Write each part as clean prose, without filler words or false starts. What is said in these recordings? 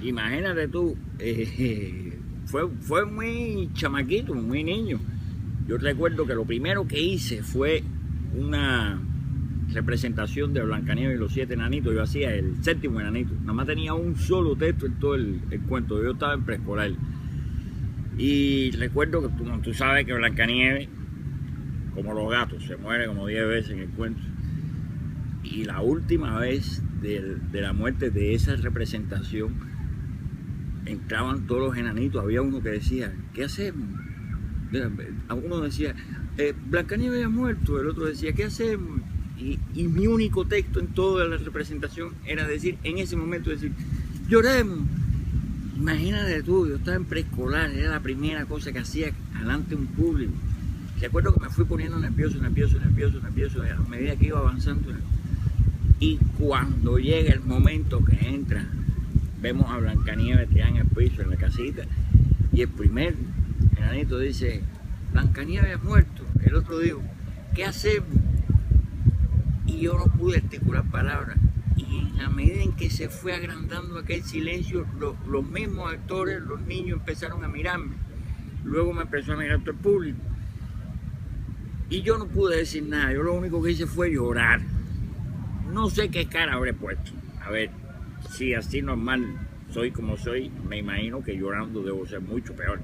Imagínate tú, fue muy chamaquito, muy niño. Yo recuerdo que lo primero que hice fue una representación de Blancanieves y los 7 enanitos. Yo hacía el 7º enanito. Nada más tenía un solo texto en todo el cuento. Yo estaba en preescolar. Y recuerdo que tú sabes que Blancanieves, como los gatos, se muere como 10 veces en el cuento. Y la última vez de la muerte de esa representación, entraban todos los enanitos. Había uno que decía, ¿qué hacemos? Uno decía, Blancanieves ha muerto. El otro decía, ¿qué hacemos? Y mi único texto en toda la representación era decir, en ese momento decir, lloremos. Imagínate tú, yo estaba en preescolar, era la primera cosa que hacía delante de un público. Recuerdo que me fui poniendo nervioso a medida que iba avanzando. Y cuando llega el momento que entra, vemos a Blancanieves tirada en el piso, en la casita, y el primer enanito dice, Blancanieves ha muerto. El otro dijo, ¿qué hacemos? Y yo no pude articular palabras. Y en la medida en que se fue agrandando aquel silencio, los mismos actores, los niños empezaron a mirarme. Luego me empezó a mirar todo el público. Y yo no pude decir nada. Yo lo único que hice fue llorar. No sé qué cara habré puesto. A ver, si así normal soy como soy, me imagino que llorando debo ser mucho peor.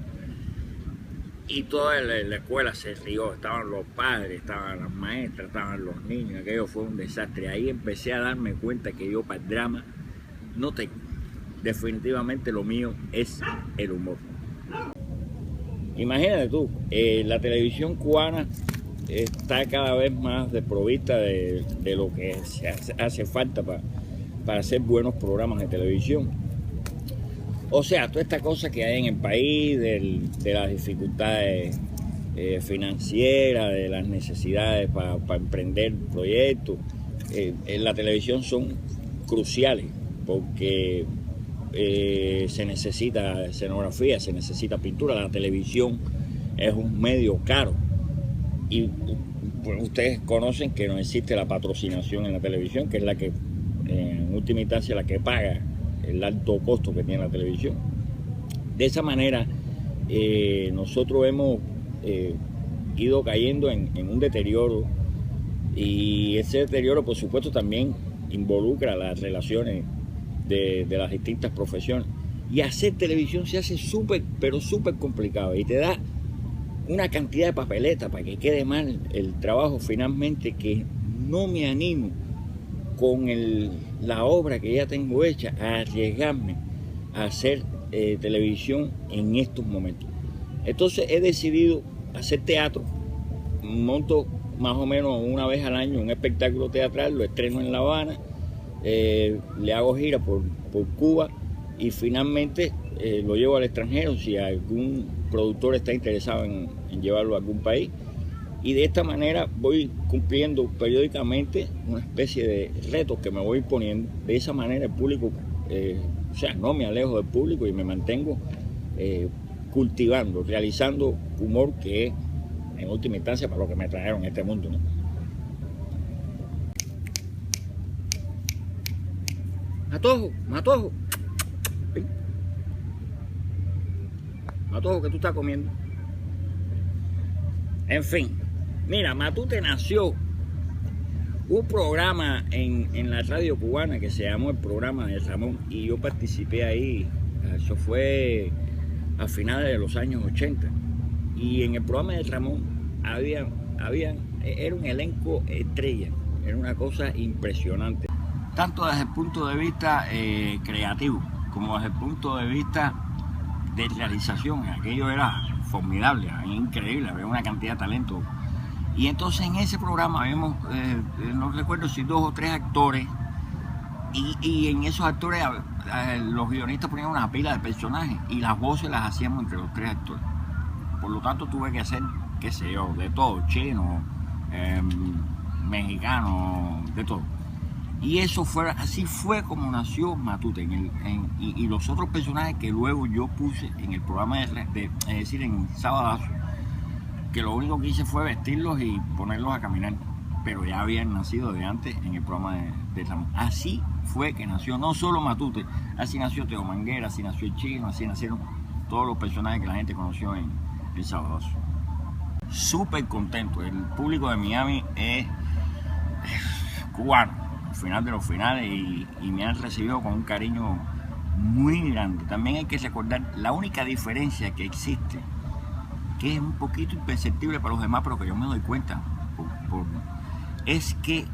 Y toda la escuela se rió, estaban los padres, estaban las maestras, estaban los niños, aquello fue un desastre. Ahí empecé a darme cuenta que yo para el drama no tengo. Definitivamente lo mío es el humor. Imagínate tú, la televisión cubana está cada vez más desprovista de lo que hace falta para hacer buenos programas de televisión. O sea, toda esta cosa que hay en el país, de las dificultades financieras, de las necesidades para emprender proyectos, en la televisión son cruciales porque se necesita escenografía, se necesita pintura. La televisión es un medio caro y pues, ustedes conocen que no existe la patrocinación en la televisión, que es la que en última instancia la que paga el alto costo que tiene la televisión. De esa manera nosotros hemos ido cayendo en un deterioro, y ese deterioro por supuesto también involucra las relaciones de las distintas profesiones, y hacer televisión se hace súper, pero súper complicado, y te da una cantidad de papeletas para que quede mal el trabajo finalmente, que no me animo con la obra que ya tengo hecha a arriesgarme a hacer televisión en estos momentos. Entonces he decidido hacer teatro. Monto más o menos una vez al año un espectáculo teatral, lo estreno en La Habana, le hago gira por Cuba y finalmente lo llevo al extranjero si algún productor está interesado en llevarlo a algún país. Y de esta manera voy cumpliendo periódicamente una especie de retos que me voy poniendo. De esa manera el público, o sea, no me alejo del público y me mantengo cultivando, realizando humor, que es en última instancia para lo que me trajeron a este mundo, ¿no? Matojo, ven. Matojo, ¿qué tú estás comiendo? En fin. Mira, Matute nació un programa en la radio cubana que se llamó el programa de Ramón, y yo participé ahí. Eso fue a finales de los años 80. Y en el programa de Ramón era un elenco estrella, era una cosa impresionante. Tanto desde el punto de vista creativo como desde el punto de vista de realización. Aquello era formidable, increíble, había una cantidad de talento. Y entonces en ese programa habíamos, no recuerdo si 2 o 3 actores, y en esos actores los guionistas ponían una pila de personajes y las voces las hacíamos entre los 3 actores. Por lo tanto tuve que hacer, qué sé yo, de todo, chino, mexicano, de todo. Y así fue como nació Matute, y los otros personajes que luego yo puse en el programa es decir, en Sabadazo, que lo único que hice fue vestirlos y ponerlos a caminar, pero ya habían nacido de antes en el programa de Ramón. Así fue que nació no solo Matute, así nació Teo Manguera, así nació el Chino, así nacieron todos los personajes que la gente conoció en El Sabadazo. Súper contento, el público de Miami es cubano, al final de los finales, y me han recibido con un cariño muy grande. También hay que recordar la única diferencia que existe, que es un poquito imperceptible para los demás, pero que yo me doy cuenta, es que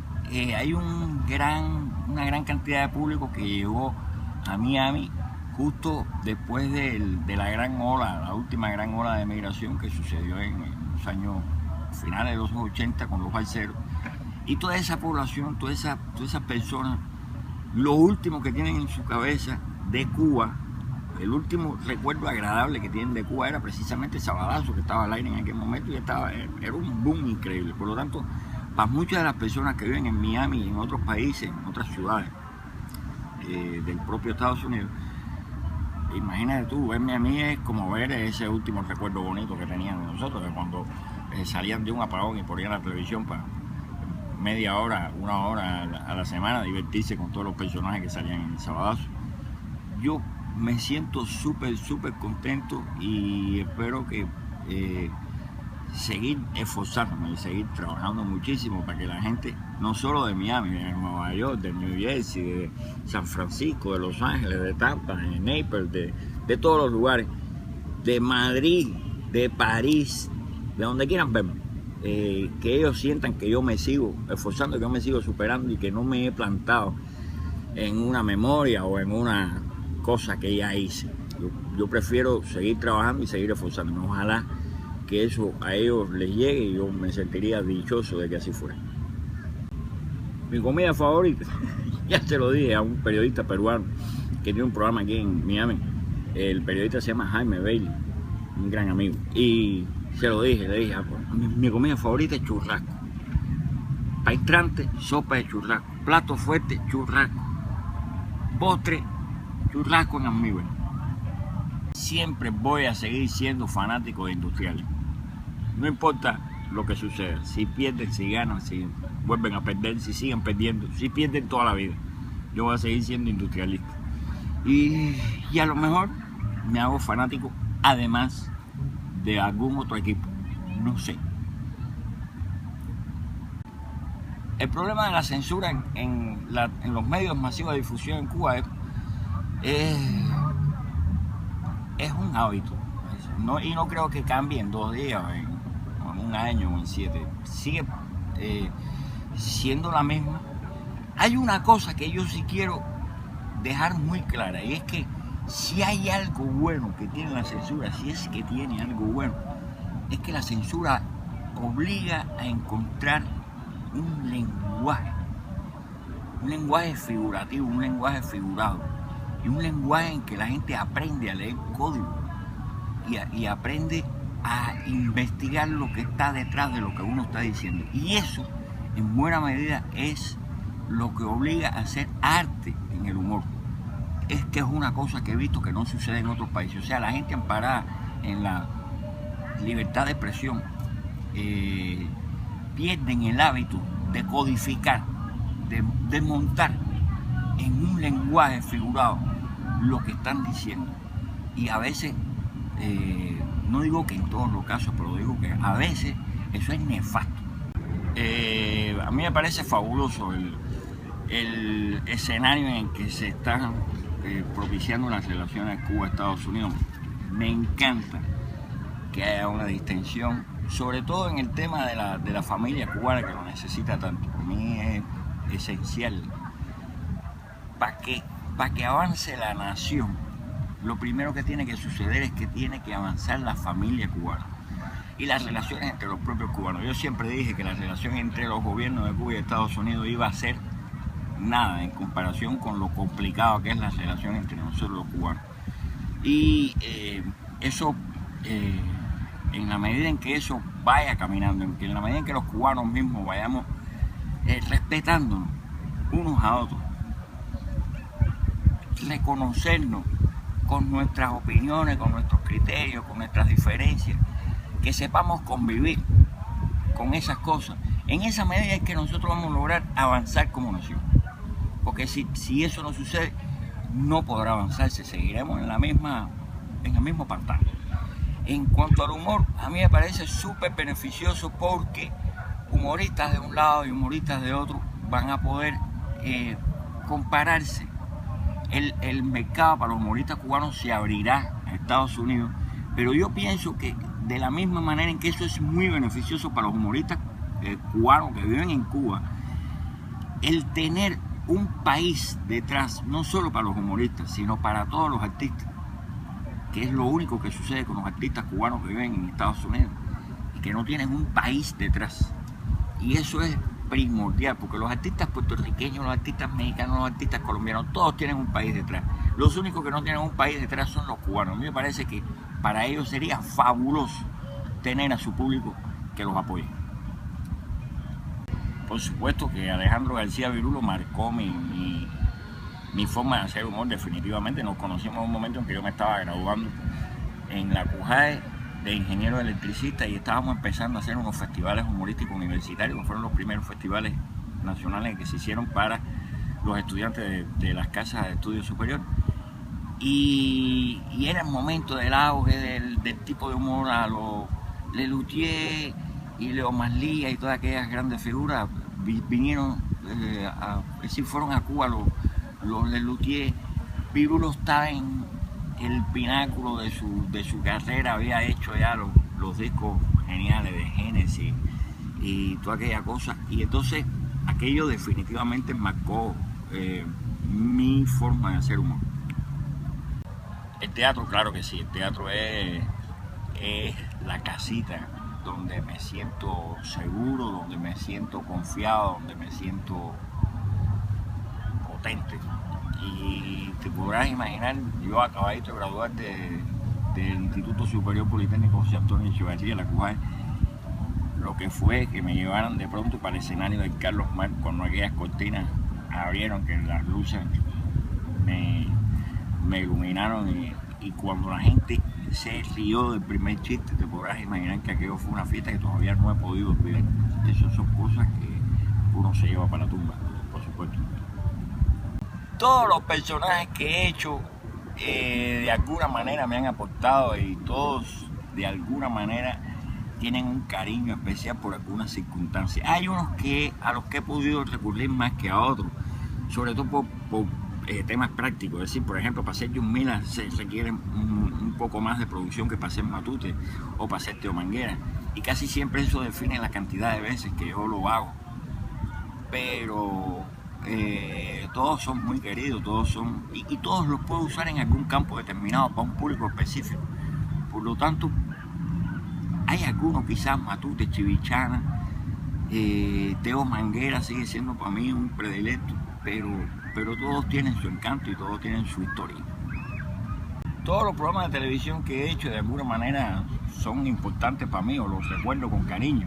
hay una gran cantidad de público que llegó a Miami justo después de la gran ola, la última gran ola de migración que sucedió en los años finales de los 80 con los balseros. Y toda esa población, todas esas personas, lo último que tienen en su cabeza de Cuba, el último recuerdo agradable que tienen de Cuba era precisamente el Sabadazo, que estaba al aire en aquel momento y era un boom increíble. Por lo tanto, para muchas de las personas que viven en Miami y en otros países, en otras ciudades del propio Estados Unidos, imagínate tú, verme a mí es como ver ese último recuerdo bonito que tenían nosotros, de cuando salían de un apagón y ponían la televisión para media hora, una hora a la semana divertirse con todos los personajes que salían en el Sabadazo. Yo me siento súper contento y espero que seguir esforzándome y seguir trabajando muchísimo para que la gente, no solo de Miami, de Nueva York, de New Jersey, de San Francisco, de Los Ángeles, de Tampa, de Naples, de todos los lugares, de Madrid, de París, de donde quieran verme, que ellos sientan que yo me sigo esforzando, que yo me sigo superando y que no me he plantado en una memoria o en una cosa que ya hice. Yo prefiero seguir trabajando y seguir esforzándome. Ojalá que eso a ellos les llegue y yo me sentiría dichoso de que así fuera. Mi comida favorita, ya te lo dije a un periodista peruano que tiene un programa aquí en Miami. El periodista se llama Jaime Bailey, un gran amigo, y se lo dije, le dije, mi comida favorita es churrasco. Pastrante, sopa de churrasco. Plato fuerte, churrasco. Postre, churrasco en almíbar. Siempre voy a seguir siendo fanático de Industriales. No importa lo que suceda, si pierden, si ganan, si vuelven a perder, si siguen perdiendo, si pierden toda la vida, yo voy a seguir siendo industrialista. Y a lo mejor me hago fanático además de algún otro equipo, no sé. El problema de la censura en los medios masivos de difusión en Cuba es un hábito, y no creo que cambie en 2 días, en un año o en 7. Sigue siendo la misma. Hay una cosa que yo sí quiero dejar muy clara, y es que si hay algo bueno que tiene la censura, si es que tiene algo bueno, es que la censura obliga a encontrar un lenguaje figurativo, un lenguaje figurado, y un lenguaje en que la gente aprende a leer código y aprende a investigar lo que está detrás de lo que uno está diciendo. Y eso, en buena medida, es lo que obliga a hacer arte en el humor. Es que es una cosa que he visto que no sucede en otros países. O sea, la gente amparada en la libertad de expresión pierden el hábito de codificar, de montar en un lenguaje figurado lo que están diciendo. Y a veces, no digo que en todos los casos, pero digo que a veces eso es nefasto. A mí me parece fabuloso el escenario en el que se están propiciando las relaciones Cuba-Estados Unidos. Me encanta que haya una distensión, sobre todo en el tema de la familia cubana, que lo necesita tanto. Para mí es esencial. Para que avance la nación, lo primero que tiene que suceder es que tiene que avanzar la familia cubana y las relaciones entre los propios cubanos. Yo siempre dije que la relación entre los gobiernos de Cuba y Estados Unidos iba a ser nada en comparación con lo complicado que es la relación entre nosotros los cubanos. Y eso, en la medida en que eso vaya caminando, en la medida en que los cubanos mismos vayamos respetándonos unos a otros, reconocernos con nuestras opiniones, con nuestros criterios, con nuestras diferencias, que sepamos convivir con esas cosas. En esa medida es que nosotros vamos a lograr avanzar como nación. Porque si eso no sucede, no podrá avanzarse, seguiremos en el mismo pantano. En cuanto al humor, a mí me parece súper beneficioso porque humoristas de un lado y humoristas de otro van a poder compararse. El mercado para los humoristas cubanos se abrirá en Estados Unidos, pero yo pienso que de la misma manera en que eso es muy beneficioso para los humoristas cubanos que viven en Cuba, el tener un país detrás, no solo para los humoristas, sino para todos los artistas, que es lo único que sucede con los artistas cubanos que viven en Estados Unidos y que no tienen un país detrás. Y eso es primordial, porque los artistas puertorriqueños, los artistas mexicanos, los artistas colombianos, todos tienen un país detrás. Los únicos que no tienen un país detrás son los cubanos. A mí me parece que para ellos sería fabuloso tener a su público que los apoye. Por supuesto que Alejandro García Virulo marcó mi forma de hacer humor definitivamente. Nos conocimos en un momento en que yo me estaba graduando en la CUJAE de ingeniero electricista y estábamos empezando a hacer unos festivales humorísticos universitarios, que fueron los primeros festivales nacionales que se hicieron para los estudiantes de las casas de estudio superior. Y era el momento del auge del tipo de humor a los Lelutier y Leo Maslía y todas aquellas grandes figuras vinieron, fueron a Cuba los Lelutier. Virulo estaba en el pináculo de su carrera, había hecho ya los discos geniales de Génesis y toda aquella cosa, y entonces aquello definitivamente marcó mi forma de hacer humor. El teatro, claro que sí, el teatro es la casita donde me siento seguro, donde me siento confiado, donde me siento potente. Y te podrás imaginar, yo acabadito de graduar del Instituto Superior Politécnico José Antonio Echevarría, la CUJAE, lo que fue que me llevaran de pronto para el escenario del Carlos Mar cuando aquellas cortinas abrieron, que las luces me iluminaron y cuando la gente se rió del primer chiste, te podrás imaginar que aquello fue una fiesta que todavía no he podido olvidar. Esas son cosas que uno se lleva para la tumba, por supuesto. Todos los personajes que he hecho de alguna manera me han aportado y todos de alguna manera tienen un cariño especial por algunas circunstancias. Hay unos a los que he podido recurrir más que a otros, sobre todo por temas prácticos. Es decir, por ejemplo, para hacer John Miller se requiere un poco más de producción que para hacer Matute o para hacer Teo Manguera. Y casi siempre eso define la cantidad de veces que yo lo hago. Pero todos son muy queridos, y todos los puedo usar en algún campo determinado para un público específico. Por lo tanto, hay algunos, quizás Matute, Chivichana, Teo Manguera sigue siendo para mí un predilecto, pero todos tienen su encanto y todos tienen su historia. Todos los programas de televisión que he hecho de alguna manera son importantes para mí o los recuerdo con cariño.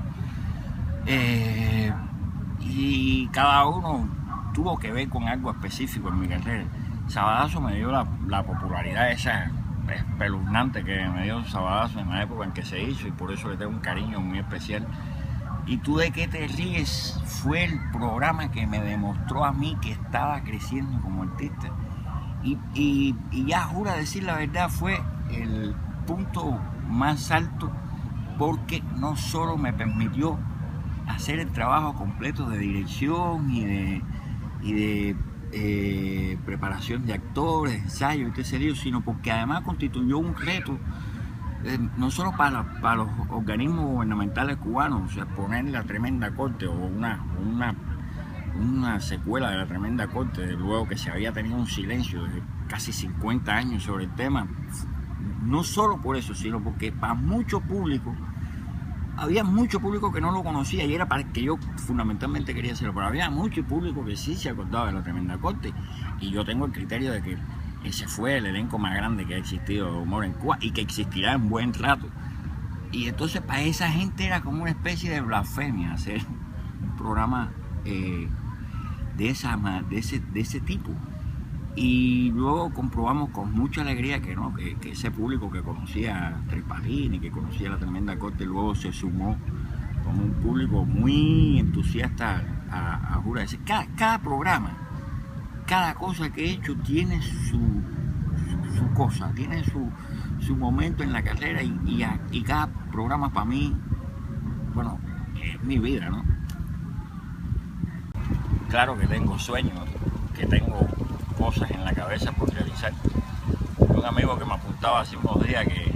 Y cada uno tuvo que ver con algo específico en mi carrera. Sabadazo me dio la popularidad esa espeluznante que me dio Sabadazo en la época en que se hizo y por eso le tengo un cariño muy especial. ¿Y tú de qué te ríes? Fue el programa que me demostró a mí que estaba creciendo como artista. Y ya jura decir la verdad, fue el punto más alto porque no solo me permitió hacer el trabajo completo de dirección y de preparación de actores, ensayos y todo ese lío, sino porque además constituyó un reto no solo para los organismos gubernamentales cubanos, o sea, poner la Tremenda Corte o una secuela de la Tremenda Corte, luego que se había tenido un silencio de casi 50 años sobre el tema, no solo por eso, sino porque para mucho público, había mucho público que no lo conocía y era para el que yo fundamentalmente quería hacerlo, pero había mucho público que sí se acordaba de la Tremenda Corte y yo tengo el criterio de que ese fue el elenco más grande que ha existido de humor en Cuba y que existirá en buen rato. Y entonces para esa gente era como una especie de blasfemia hacer un programa de ese tipo. Y luego comprobamos con mucha alegría que no, que ese público que conocía a Tres Patines, que conocía la Tremenda Corte, luego se sumó como un público muy entusiasta a Jura. Es decir, cada programa, cada cosa que he hecho tiene su cosa, tiene su momento en la carrera y cada programa para mí, bueno, es mi vida, ¿no? Claro que tengo sueños, que tengo cosas en la cabeza por realizar. Un amigo que me apuntaba hace unos días que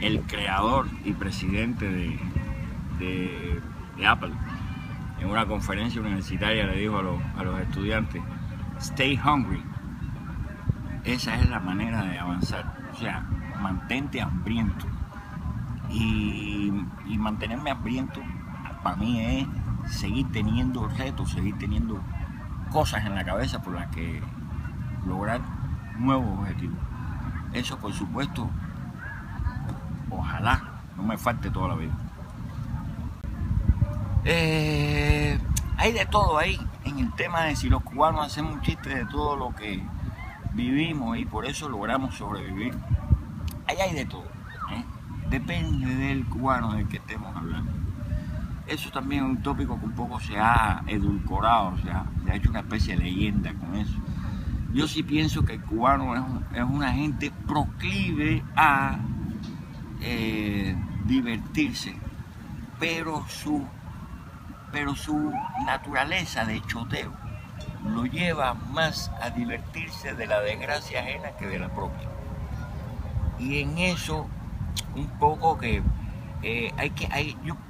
el creador y presidente de Apple en una conferencia universitaria le dijo a los estudiantes: stay hungry. Esa es la manera de avanzar, o sea, mantente hambriento. Y mantenerme hambriento para mí es seguir teniendo retos, seguir teniendo cosas en la cabeza por las que lograr nuevos objetivos. Eso, por supuesto, ojalá no me falte toda la vida. Hay de todo ahí en el tema de si los cubanos hacemos un chiste de todo lo que vivimos y por eso logramos sobrevivir. Ahí hay de todo, ¿eh? Depende del cubano del que estemos hablando. Eso también es un tópico que un poco se ha edulcorado, se ha hecho una especie de leyenda con eso. Yo sí pienso que el cubano es una gente proclive a divertirse, pero su naturaleza de choteo lo lleva más a divertirse de la desgracia ajena que de la propia. Y en eso un poco que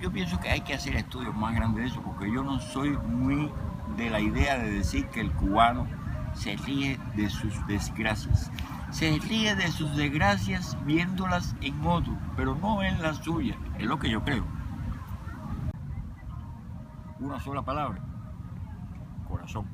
yo pienso que hay que hacer estudios más grandes de eso, porque yo no soy muy de la idea de decir que el cubano se ríe de sus desgracias. Se ríe de sus desgracias viéndolas en otros, pero no en las suyas. Es lo que yo creo. Una sola palabra: corazón.